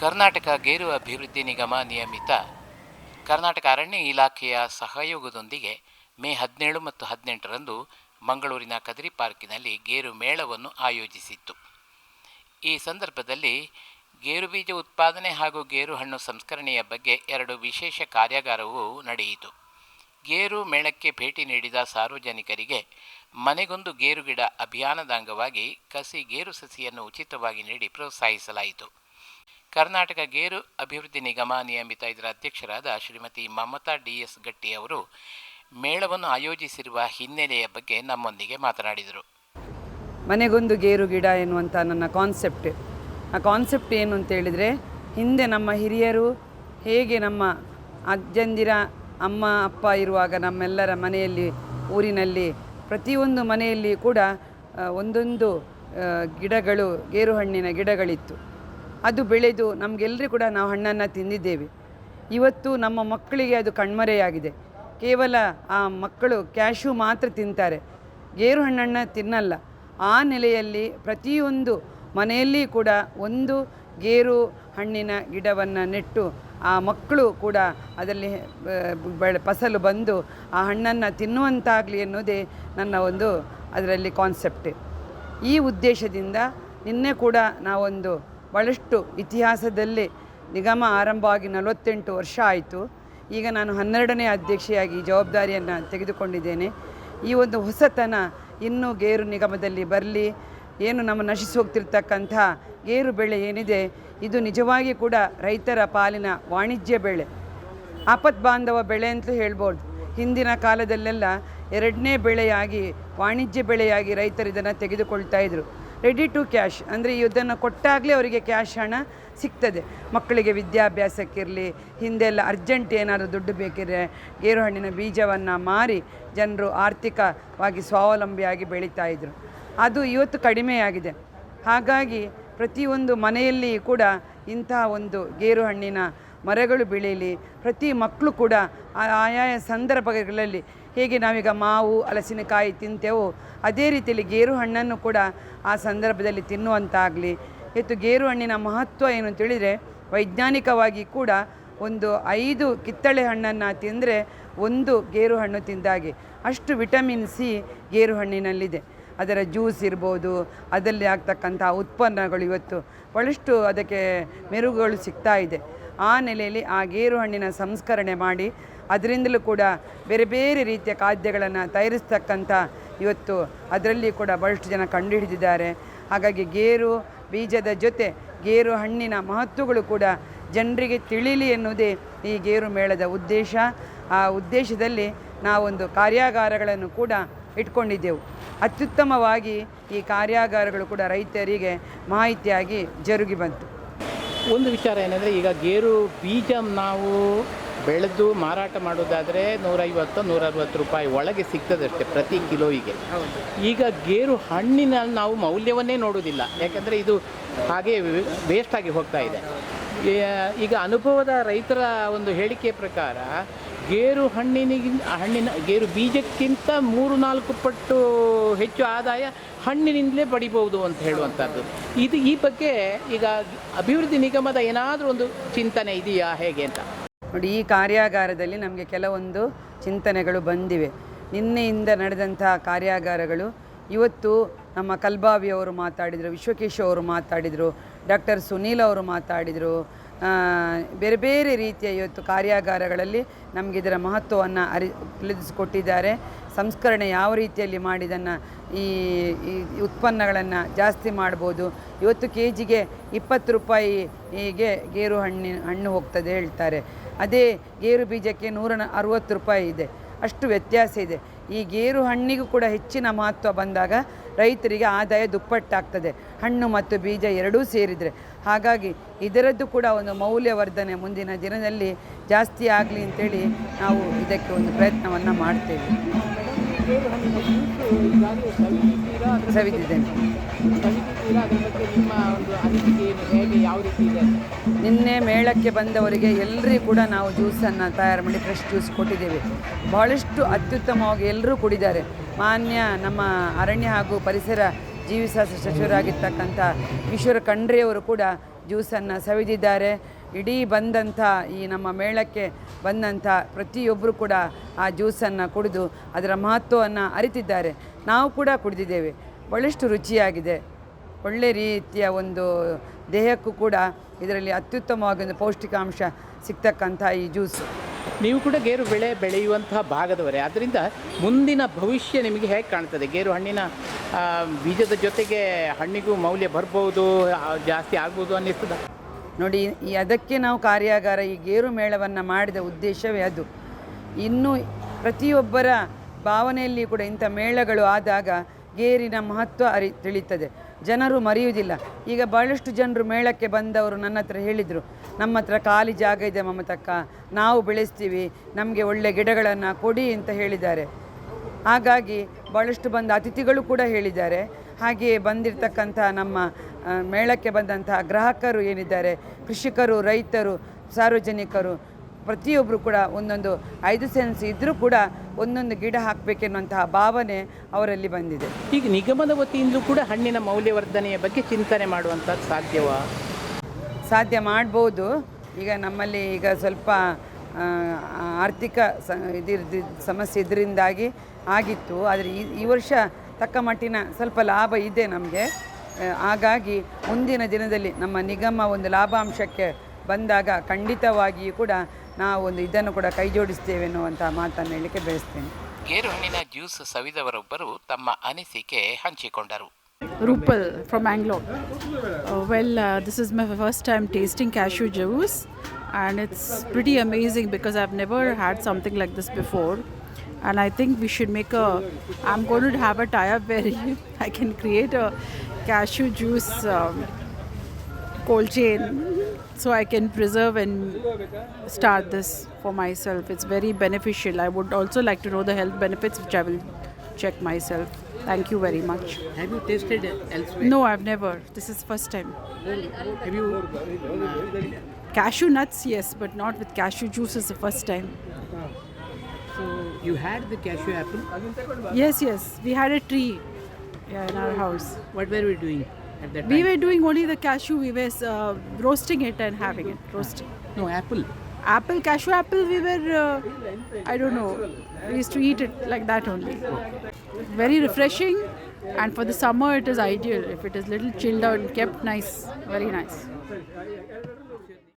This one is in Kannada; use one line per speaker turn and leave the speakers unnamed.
ಕರ್ನಾಟಕ ಗೇರು ಅಭಿವೃದ್ಧಿ ನಿಗಮ ನಿಯಮಿತ ಕರ್ನಾಟಕ ಅರಣ್ಯ ಇಲಾಖೆಯ ಸಹಯೋಗದೊಂದಿಗೆ ಮೇ 17 ಮತ್ತು 18ರಂದು ಮಂಗಳೂರಿನ ಕದರಿ ಪಾರ್ಕಿನಲ್ಲಿ ಗೇರು ಮೇಳವನ್ನು ಆಯೋಜಿಸಿತ್ತು. ಈ ಸಂದರ್ಭದಲ್ಲಿ ಗೇರು ಬೀಜ ಉತ್ಪಾದನೆ ಹಾಗೂ ಗೇರು ಹಣ್ಣು ಸಂಸ್ಕರಣೆಯ ಬಗ್ಗೆ 2 ವಿಶೇಷ ಕಾರ್ಯಾಗಾರವೂ ನಡೆಯಿತು. ಗೇರು ಮೇಳಕ್ಕೆ ಭೇಟಿ ನೀಡಿದ ಸಾರ್ವಜನಿಕರಿಗೆ ಮನೆಗೊಂದು ಗೇರು ಗಿಡ ಅಭಿಯಾನದ ಅಂಗವಾಗಿ ಕಸಿ ಗೇರು ಸಸಿಯನ್ನು ಉಚಿತವಾಗಿ ನೀಡಿ ಪ್ರೋತ್ಸಾಹಿಸಲಾಯಿತು. ಕರ್ನಾಟಕ ಗೇರು ಅಭಿವೃದ್ಧಿ ನಿಗಮ ನಿಯಮಿತ ಇದರ ಅಧ್ಯಕ್ಷರಾದ ಶ್ರೀಮತಿ ಮಮತಾ DS ಗಟ್ಟಿ ಅವರು ಮೇಳವನ್ನು ಆಯೋಜಿಸಿರುವ ಹಿನ್ನೆಲೆಯ ಬಗ್ಗೆ ನಮ್ಮೊಂದಿಗೆ ಮಾತನಾಡಿದರು.
ಮನೆಗೊಂದು ಗೇರು ಗಿಡ ಎನ್ನುವಂಥ ನನ್ನ ಆ ಕಾನ್ಸೆಪ್ಟ್ ಏನು ಅಂತೇಳಿದರೆ, ಹಿಂದೆ ನಮ್ಮ ಹಿರಿಯರು ಹೇಗೆ ನಮ್ಮ ಅಜ್ಜಂದಿರ ಅಮ್ಮ ಅಪ್ಪ ಇರುವಾಗ ನಮ್ಮೆಲ್ಲರ ಮನೆಯಲ್ಲಿ ಊರಿನಲ್ಲಿ ಪ್ರತಿಯೊಂದು ಮನೆಯಲ್ಲಿ ಕೂಡ ಒಂದೊಂದು ಗಿಡಗಳು ಗೇರು ಹಣ್ಣಿನ ಗಿಡಗಳಿತ್ತು. ಅದು ಬೆಳೆದು ನಮಗೆಲ್ಲರೂ ಕೂಡ ನಾವು ಹಣ್ಣನ್ನು ತಿಂದಿದ್ದೇವೆ. ಇವತ್ತು ನಮ್ಮ ಮಕ್ಕಳಿಗೆ ಅದು ಕಣ್ಮರೆಯಾಗಿದೆ. ಕೇವಲ ಆ ಮಕ್ಕಳು ಕ್ಯಾಶು ಮಾತ್ರ ತಿಂತಾರೆ, ಗೇರು ಹಣ್ಣನ್ನು ತಿನ್ನಲ್ಲ. ಆ ನೆಲೆಯಲ್ಲಿ ಪ್ರತಿಯೊಂದು ಮನೆಯಲ್ಲಿ ಕೂಡ ಒಂದು ಗೇರು ಹಣ್ಣಿನ ಗಿಡವನ್ನು ನೆಟ್ಟು ಆ ಮಕ್ಕಳು ಕೂಡ ಅದರಲ್ಲಿ ಫಸಲು ಬಂದು ಆ ಹಣ್ಣನ್ನು ತಿನ್ನುವಂತಾಗಲಿ ಎನ್ನುವುದೇ ನನ್ನ ಒಂದು ಅದರಲ್ಲಿ ಕಾನ್ಸೆಪ್ಟ್. ಈ ಉದ್ದೇಶದಿಂದ ನಿನ್ನೆ ಕೂಡ ನಾವೊಂದು ಭಾಳಷ್ಟು ಇತಿಹಾಸದಲ್ಲಿ ನಿಗಮ ಆರಂಭವಾಗಿ 48 ವರ್ಷ ಆಯಿತು. ಈಗ ನಾನು 12ನೇ ಅಧ್ಯಕ್ಷೆಯಾಗಿ ಜವಾಬ್ದಾರಿಯನ್ನು ತೆಗೆದುಕೊಂಡಿದ್ದೇನೆ. ಈ ಒಂದು ಹೊಸತನ ಇನ್ನೂ ಗೇರು ನಿಗಮದಲ್ಲಿ ಬರಲಿ. ಏನು ನಮ್ಮ ನಶಿಸಿ ಹೋಗ್ತಿರ್ತಕ್ಕಂಥ ಗೇರು ಬೆಳೆ ಏನಿದೆ, ಇದು ನಿಜವಾಗಿ ಕೂಡ ರೈತರ ಪಾಲಿನ ವಾಣಿಜ್ಯ ಬೆಳೆ, ಆಪತ್ ಬಾಂಧವ ಬೆಳೆ ಅಂತಲೂ ಹೇಳ್ಬೋದು. ಹಿಂದಿನ ಕಾಲದಲ್ಲೆಲ್ಲ 2ನೇ ಬೆಳೆಯಾಗಿ ವಾಣಿಜ್ಯ ಬೆಳೆಯಾಗಿ ರೈತರು ಇದನ್ನು ತೆಗೆದುಕೊಳ್ತಾ ಇದ್ದರು. ರೆಡಿ ಟು ಕ್ಯಾಶ್ ಅಂದರೆ ಇದನ್ನು ಕೊಟ್ಟಾಗಲೇ ಅವರಿಗೆ ಕ್ಯಾಶ್ ಹಣ ಸಿಗ್ತದೆ. ಮಕ್ಕಳಿಗೆ ವಿದ್ಯಾಭ್ಯಾಸಕ್ಕಿರಲಿ, ಹಿಂದೆಲ್ಲ ಅರ್ಜೆಂಟ್ ಏನಾದರೂ ದುಡ್ಡು ಬೇಕಿದ್ರೆ ಗೇರು ಹಣ್ಣಿನ ಬೀಜವನ್ನು ಮಾರಿ ಜನರು ಆರ್ಥಿಕವಾಗಿ ಸ್ವಾವಲಂಬಿಯಾಗಿ ಬೆಳೀತಾ ಇದ್ದರು. ಅದು ಇವತ್ತು ಕಡಿಮೆಯಾಗಿದೆ. ಹಾಗಾಗಿ ಪ್ರತಿಯೊಂದು ಮನೆಯಲ್ಲಿ ಕೂಡ ಇಂತಹ ಒಂದು ಗೇರು ಹಣ್ಣಿನ ಮರಗಳು ಬೆಳೀಲಿ. ಪ್ರತಿ ಮಕ್ಕಳು ಕೂಡ ಆಯಾಯ ಸಂದರ್ಭಗಳಲ್ಲಿ ಹೇಗೆ ನಾವೀಗ ಮಾವು ಹಲಸಿನಕಾಯಿ ತಿಂತೇವೋ ಅದೇ ರೀತಿಯಲ್ಲಿ ಗೇರು ಹಣ್ಣನ್ನು ಕೂಡ ಆ ಸಂದರ್ಭದಲ್ಲಿ ತಿನ್ನುವಂತಾಗಲಿ. ಇವತ್ತು ಗೇರು ಹಣ್ಣಿನ ಮಹತ್ವ ಏನು ಅಂತೇಳಿದರೆ, ವೈಜ್ಞಾನಿಕವಾಗಿ ಕೂಡ ಒಂದು 5 ಕಿತ್ತಳೆ ಹಣ್ಣನ್ನು ತಿಂದರೆ 1 ಗೇರು ಹಣ್ಣು ತಿಂದಾಗೆ ಅಷ್ಟು ವಿಟಮಿನ್ ಸಿ ಗೇರು ಹಣ್ಣಿನಲ್ಲಿದೆ. ಅದರ ಜ್ಯೂಸ್ ಇರ್ಬೋದು, ಅದರಲ್ಲಿ ಆಗ್ತಕ್ಕಂಥ ಉತ್ಪನ್ನಗಳು ಇವತ್ತು ಭಾಳಷ್ಟು ಅದಕ್ಕೆ ಮೆರುಗುಗಳು ಸಿಗ್ತಾ ಇದೆ. ಆ ನೆಲೆಯಲ್ಲಿ ಆ ಗೇರು ಹಣ್ಣಿನ ಸಂಸ್ಕರಣೆ ಮಾಡಿ ಅದರಿಂದಲೂ ಕೂಡ ಬೇರೆ ಬೇರೆ ರೀತಿಯ ಖಾದ್ಯಗಳನ್ನು ತಯಾರಿಸ್ತಕ್ಕಂಥ ಇವತ್ತು ಅದರಲ್ಲಿ ಕೂಡ ಭಾಳಷ್ಟು ಜನ ಕಂಡುಹಿಡಿದಿದ್ದಾರೆ. ಹಾಗಾಗಿ ಗೇರು ಬೀಜದ ಜೊತೆ ಗೇರು ಹಣ್ಣಿನ ಮಹತ್ವಗಳು ಕೂಡ ಜನರಿಗೆ ತಿಳಿಲಿ ಎನ್ನುವುದೇ ಈ ಗೇರು ಮೇಳದ ಉದ್ದೇಶ. ಆ ಉದ್ದೇಶದಲ್ಲಿ ನಾವೊಂದು ಕಾರ್ಯಾಗಾರಗಳನ್ನು ಕೂಡ ಇಟ್ಕೊಂಡಿದ್ದೆವು. ಅತ್ಯುತ್ತಮವಾಗಿ ಈ ಕಾರ್ಯಾಗಾರಗಳು ಕೂಡ ರೈತರಿಗೆ ಮಾಹಿತಿಯಾಗಿ ಜರುಗಿ ಬಂತು.
ಒಂದು ವಿಚಾರ ಏನಂದರೆ, ಈಗ ಗೇರು ಬೀಜ ನಾವು ಬೆಳೆದು ಮಾರಾಟ ಮಾಡೋದಾದರೆ 150-160 ರೂಪಾಯಿ ಒಳಗೆ ಸಿಗ್ತದಷ್ಟೇ ಪ್ರತಿ ಕಿಲೋಯಿಗೆ. ಈಗ ಗೇರು ಹಣ್ಣಿನ ನಾವು ಮೌಲ್ಯವನ್ನೇ ನೋಡೋದಿಲ್ಲ, ಯಾಕಂದರೆ ಇದು ಹಾಗೆ ವೇಸ್ಟಾಗಿ ಹೋಗ್ತಾ ಇದೆ. ಈಗ ಅನುಭವದ ರೈತರ ಒಂದು ಹೇಳಿಕೆ ಪ್ರಕಾರ ಗೇರು ಗೇರು ಬೀಜಕ್ಕಿಂತ 3-4 ಪಟ್ಟು ಹೆಚ್ಚು ಆದಾಯ ಹಣ್ಣಿನಿಂದಲೇ ಪಡಿಬೋದು ಅಂತ ಹೇಳುವಂಥದ್ದು. ಈ ಬಗ್ಗೆ ಈಗ ಅಭಿವೃದ್ಧಿ ನಿಗಮದ ಏನಾದರೂ ಒಂದು ಚಿಂತನೆ ಇದೆಯಾ ಹೇಗೆ ಅಂತ
ನೋಡಿ. ಈ ಕಾರ್ಯಾಗಾರದಲ್ಲಿ ನಮಗೆ ಕೆಲವೊಂದು ಚಿಂತನೆಗಳು ಬಂದಿವೆ. ನಿನ್ನೆಯಿಂದ ನಡೆದಂತಹ ಕಾರ್ಯಾಗಾರಗಳು ಇವತ್ತು ನಮ್ಮ ಕಲ್ಬಾವಿಯವರು ಮಾತಾಡಿದರು, ವಿಶ್ವಕೇಶ್ ಅವರು ಮಾತಾಡಿದರು, ಡಾಕ್ಟರ್ ಸುನೀಲ್ ಅವರು ಮಾತಾಡಿದರು. ಬೇರೆ ಬೇರೆ ರೀತಿಯ ಇವತ್ತು ಕಾರ್ಯಾಗಾರಗಳಲ್ಲಿ ನಮಗೆ ಇದರ ಮಹತ್ವವನ್ನು ತಿಳಿಸಿಕೊಟ್ಟಿದ್ದಾರೆ. ಸಂಸ್ಕರಣೆ ಯಾವ ರೀತಿಯಲ್ಲಿ ಮಾಡಿದನ್ನು ಈ ಉತ್ಪನ್ನಗಳನ್ನು ಜಾಸ್ತಿ ಮಾಡ್ಬೋದು. ಇವತ್ತು ಕೆಜಿಗೆ 20 ರೂಪಾಯಿಗೆ ಗೇರು ಹಣ್ಣು ಹೋಗ್ತದೆ ಹೇಳ್ತಾರೆ. ಅದೇ ಗೇರು ಬೀಜಕ್ಕೆ 160 ರೂಪಾಯಿ ಇದೆ. ಅಷ್ಟು ವ್ಯತ್ಯಾಸ ಇದೆ. ಈ ಗೇರು ಹಣ್ಣಿಗೂ ಕೂಡ ಹೆಚ್ಚಿನ ಮಹತ್ವ ಬಂದಾಗ ರೈತರಿಗೆ ಆದಾಯ ದುಪ್ಪಟ್ಟಾಗ್ತದೆ, ಹಣ್ಣು ಮತ್ತು ಬೀಜ ಎರಡೂ ಸೇರಿದರೆ. ಹಾಗಾಗಿ ಇದರದ್ದು ಕೂಡ ಒಂದು ಮೌಲ್ಯವರ್ಧನೆ ಮುಂದಿನ ದಿನದಲ್ಲಿ ಜಾಸ್ತಿ ಆಗಲಿ ಅಂತೇಳಿ ನಾವು ಇದಕ್ಕೆ ಒಂದು ಪ್ರಯತ್ನವನ್ನು ಮಾಡ್ತೇವೆ. ಸವಿದಿದ್ದೇನೆ. ನಿನ್ನೆ ಮೇಳಕ್ಕೆ ಬಂದವರಿಗೆ ಎಲ್ಲರಿಗೂ ಕೂಡ ನಾವು ಜ್ಯೂಸನ್ನು ತಯಾರು ಮಾಡಿ ಫ್ರೆಶ್ ಜ್ಯೂಸ್ ಕೊಟ್ಟಿದ್ದೇವೆ. ಭಾಳಷ್ಟು ಅತ್ಯುತ್ತಮವಾಗಿ ಎಲ್ಲರೂ ಕುಡಿದ್ದಾರೆ. ಮಾನ್ಯ ನಮ್ಮ ಅರಣ್ಯ ಹಾಗೂ ಪರಿಸರ ಜೀವಿಶಾಸ್ತ್ರ ಸಚಿವರಾಗಿರ್ತಕ್ಕಂಥ ಈಶ್ವರ ಖಂಡ್ರೆಯವರು ಕೂಡ ಜ್ಯೂಸನ್ನು ಸವಿದಿದ್ದಾರೆ. ಇಡೀ ಬಂದಂಥ ಈ ನಮ್ಮ ಮೇಳಕ್ಕೆ ಬಂದಂಥ ಪ್ರತಿಯೊಬ್ಬರು ಕೂಡ ಆ ಜ್ಯೂಸನ್ನು ಕುಡಿದು ಅದರ ಮಹತ್ವವನ್ನು ಅರಿತಿದ್ದಾರೆ. ನಾವು ಕೂಡ ಕುಡಿದಿದ್ದೇವೆ. ಭಾಳಷ್ಟು ರುಚಿಯಾಗಿದೆ. ಒಳ್ಳೆ ರೀತಿಯ ಒಂದು ದೇಹಕ್ಕೂ ಕೂಡ ಇದರಲ್ಲಿ ಅತ್ಯುತ್ತಮವಾಗಿ ಒಂದು ಪೌಷ್ಟಿಕಾಂಶ ಸಿಗ್ತಕ್ಕಂಥ ಈ ಜ್ಯೂಸು.
ನೀವು ಕೂಡ ಗೇರು ಬೆಳೆಯುವಂತಹ ಭಾಗದವರೇ, ಆದ್ದರಿಂದ ಮುಂದಿನ ಭವಿಷ್ಯ ನಿಮಗೆ ಹೇಗೆ ಕಾಣ್ತದೆ? ಗೇರು ಹಣ್ಣಿನ ಬೀಜದ ಜೊತೆಗೆ ಹಣ್ಣಿಗೂ ಮೌಲ್ಯ ಬರ್ಬೋದು, ಜಾಸ್ತಿ ಆಗ್ಬೋದು ಅನ್ನಿಸ್ತದ?
ನೋಡಿ, ಅದಕ್ಕೆ ನಾವು ಕಾರ್ಯಾಗಾರ ಈ ಗೇರು ಮೇಳವನ್ನು ಮಾಡಿದ ಉದ್ದೇಶವೇ ಅದು. ಇನ್ನು ಪ್ರತಿಯೊಬ್ಬರ ಭಾವನೆಯಲ್ಲಿ ಕೂಡ ಇಂಥ ಮೇಳಗಳು ಆದಾಗ ಗೇರಿನ ಮಹತ್ವ ತಿಳಿಯುತ್ತದೆ. ಜನರು ಮರೆಯುವುದಿಲ್ಲ. ಈಗ ಭಾಳಷ್ಟು ಜನರು ಮೇಳಕ್ಕೆ ಬಂದವರು ನನ್ನ ಹತ್ರ ಹೇಳಿದರು, ನಮ್ಮ ಹತ್ರ ಖಾಲಿ ಜಾಗ ಇದೆ ಮಮತಕ್ಕ, ನಾವು ಬೆಳೆಸ್ತೀವಿ, ನಮಗೆ ಒಳ್ಳೆ ಗಿಡಗಳನ್ನು ಕೊಡಿ ಅಂತ ಹೇಳಿದ್ದಾರೆ. ಹಾಗಾಗಿ ಭಾಳಷ್ಟು ಬಂದ ಅತಿಥಿಗಳು ಕೂಡ ಹೇಳಿದ್ದಾರೆ. ಹಾಗೆಯೇ ಬಂದಿರತಕ್ಕಂಥ ನಮ್ಮ ಮೇಳಕ್ಕೆ ಬಂದಂತಹ ಗ್ರಾಹಕರು ಏನಿದ್ದಾರೆ, ಕೃಷಿಕರು, ರೈತರು, ಸಾರ್ವಜನಿಕರು ಪ್ರತಿಯೊಬ್ಬರು ಕೂಡ ಒಂದೊಂದು 5 ಸೆನ್ಸ್ ಇದ್ದರೂ ಕೂಡ ಒಂದೊಂದು ಗಿಡ ಹಾಕಬೇಕೆನ್ನುವಂತಹ ಭಾವನೆ ಅವರಲ್ಲಿ ಬಂದಿದೆ.
ಈಗ ನಿಗಮದ ವತಿಯಿಂದಲೂ ಕೂಡ ಹಣ್ಣಿನ ಮೌಲ್ಯವರ್ಧನೆಯ ಬಗ್ಗೆ ಚಿಂತನೆ ಮಾಡುವಂಥದ್ದು ಸಾಧ್ಯವಾ?
ಸಾಧ್ಯ ಮಾಡ್ಬೋದು. ಈಗ ನಮ್ಮಲ್ಲಿ ಈಗ ಸ್ವಲ್ಪ ಆರ್ಥಿಕ ಸಮಸ್ಯೆ ಇದರಿಂದಾಗಿ ಆಗಿತ್ತು. ಆದರೆ ಈ ವರ್ಷ ತಕ್ಕ ಮಟ್ಟಿನ ಸ್ವಲ್ಪ ಲಾಭ ಇದೆ ನಮಗೆ. ಹಾಗಾಗಿ ಮುಂದಿನ ದಿನದಲ್ಲಿ ನಮ್ಮ ನಿಗಮ ಒಂದು ಲಾಭಾಂಶಕ್ಕೆ ಬಂದಾಗ ಖಂಡಿತವಾಗಿಯೂ ಕೂಡ ನಾವು ಒಂದು ಇದನ್ನು ಕೂಡ ಕೈ ಜೋಡಿಸ್ತೇವೆ ಎನ್ನುವಂಥ ಮಾತನ್ನು ಹೇಳಲಿಕ್ಕೆ ಬಯಸ್ತೇನೆ.
ಗೇರು ಹಣ್ಣಿನ ಜ್ಯೂಸ್ ಸವಿದವರೊಬ್ಬರು ತಮ್ಮ ಅನಿಸಿಕೆ ಹಂಚಿಕೊಂಡರು.
Rupal from Bangalore. This is my first time tasting cashew juice, and it's pretty amazing because I've never had something like this before. And I think we should I'm going to have a tie-up where I can create a cashew juice cold chain, so I can preserve and start this for myself. It's very beneficial. I would also like to know the health benefits, which I will check myself. Thank you very much.
Have you tasted elsewhere?
No, I've never. This is first time.
Have you
Cashew nuts, yes, but not with cashew juice is the first time.
so you had the cashew apple?
Yes, we had a tree in our house.
What were we doing at that time?
We were doing only the cashew. We were roasting it and having it. Roasting.
No, apple.
Cashew apple, we were, I don't know, we used to eat it like that only. Very refreshing, and for the summer it is ideal. If it is little chilled out, kept nice, very nice.